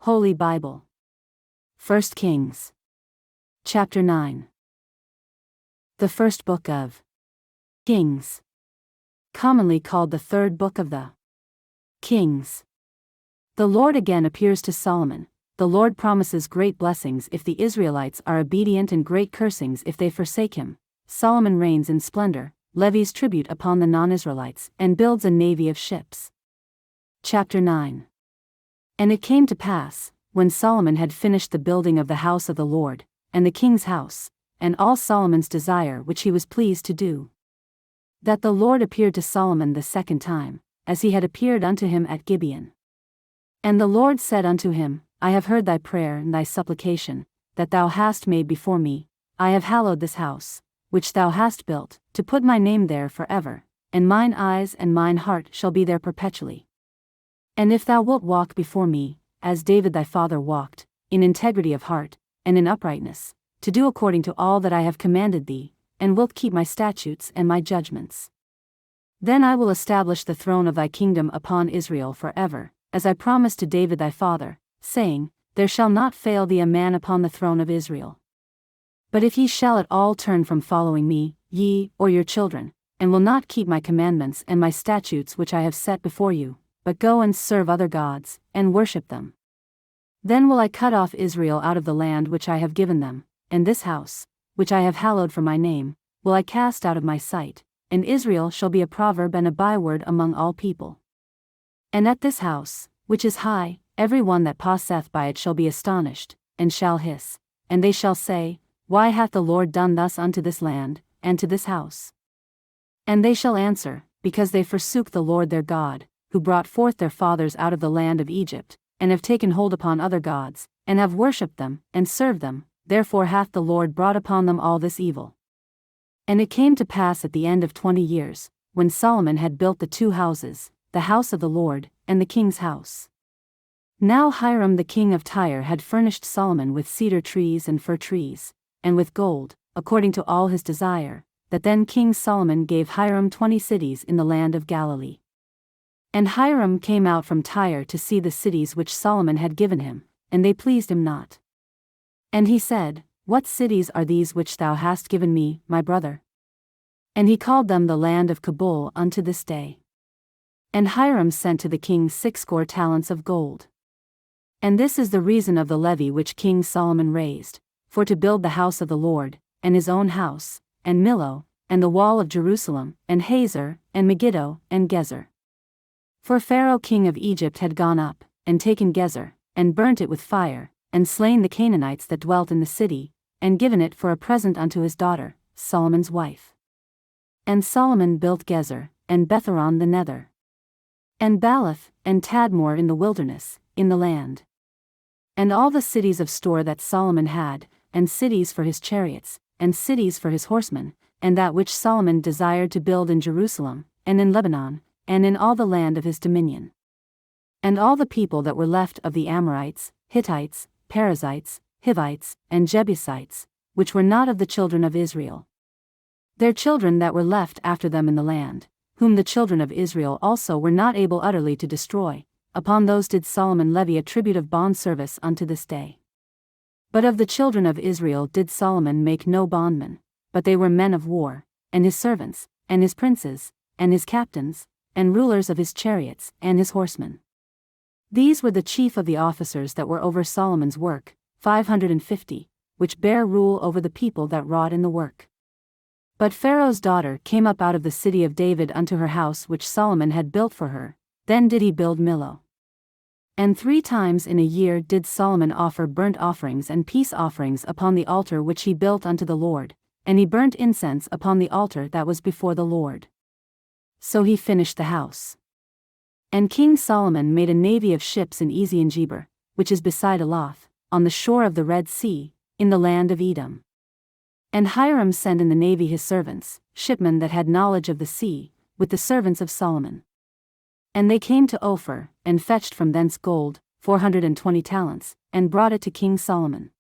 Holy Bible. 1 Kings. Chapter 9. The first book of Kings. Commonly called the third book of the Kings. The Lord again appears to Solomon. The Lord promises great blessings if the Israelites are obedient and great cursings if they forsake him. Solomon reigns in splendor, levies tribute upon the non-Israelites, and builds a navy of ships. Chapter 9. And it came to pass, when Solomon had finished the building of the house of the Lord, and the king's house, and all Solomon's desire which he was pleased to do, that the Lord appeared to Solomon the second time, as he had appeared unto him at Gibeon. And the Lord said unto him, I have heard thy prayer and thy supplication, that thou hast made before me. I have hallowed this house, which thou hast built, to put my name there for ever, and mine eyes and mine heart shall be there perpetually. And if thou wilt walk before me, as David thy father walked, in integrity of heart, and in uprightness, to do according to all that I have commanded thee, and wilt keep my statutes and my judgments, then I will establish the throne of thy kingdom upon Israel for ever, as I promised to David thy father, saying, There shall not fail thee a man upon the throne of Israel. But if ye shall at all turn from following me, ye, or your children, and will not keep my commandments and my statutes which I have set before you, but go and serve other gods, and worship them, then will I cut off Israel out of the land which I have given them, and this house, which I have hallowed for my name, will I cast out of my sight, and Israel shall be a proverb and a byword among all people. And at this house, which is high, every one that passeth by it shall be astonished, and shall hiss, and they shall say, Why hath the Lord done thus unto this land, and to this house? And they shall answer, Because they forsook the Lord their God, who brought forth their fathers out of the land of Egypt, and have taken hold upon other gods, and have worshipped them, and served them, therefore hath the Lord brought upon them all this evil. And it came to pass at the end of 20 years, when Solomon had built the two houses, the house of the Lord, and the king's house. Now Hiram the king of Tyre had furnished Solomon with cedar trees and fir trees, and with gold, according to all his desire, that then King Solomon gave Hiram 20 cities in the land of Galilee. And Hiram came out from Tyre to see the cities which Solomon had given him, and they pleased him not. And he said, What cities are these which thou hast given me, my brother? And he called them the land of Kabul unto this day. And Hiram sent to the king 60 talents of gold. And this is the reason of the levy which King Solomon raised, for to build the house of the Lord, and his own house, and Millo, and the wall of Jerusalem, and Hazor, and Megiddo, and Gezer. For Pharaoh king of Egypt had gone up, and taken Gezer, and burnt it with fire, and slain the Canaanites that dwelt in the city, and given it for a present unto his daughter, Solomon's wife. And Solomon built Gezer, and Betharon the nether, and Baalath, and Tadmor in the wilderness, in the land. And all the cities of store that Solomon had, and cities for his chariots, and cities for his horsemen, and that which Solomon desired to build in Jerusalem, and in Lebanon, and in all the land of his dominion. And all the people that were left of the Amorites, Hittites, Perizzites, Hivites, and Jebusites, which were not of the children of Israel, their children that were left after them in the land, whom the children of Israel also were not able utterly to destroy, upon those did Solomon levy a tribute of bond service unto this day. But of the children of Israel did Solomon make no bondmen, but they were men of war, and his servants, and his princes, and his captains, and rulers of his chariots, and his horsemen. These were the chief of the officers that were over Solomon's work, 550, which bare rule over the people that wrought in the work. But Pharaoh's daughter came up out of the city of David unto her house which Solomon had built for her, then did he build Millo. And 3 times in a year did Solomon offer burnt offerings and peace offerings upon the altar which he built unto the Lord, and he burnt incense upon the altar that was before the Lord. So he finished the house. And King Solomon made a navy of ships in Ezion-Geber, which is beside Elath, on the shore of the Red Sea, in the land of Edom. And Hiram sent in the navy his servants, shipmen that had knowledge of the sea, with the servants of Solomon. And they came to Ophir, and fetched from thence gold, 420 talents, and brought it to King Solomon.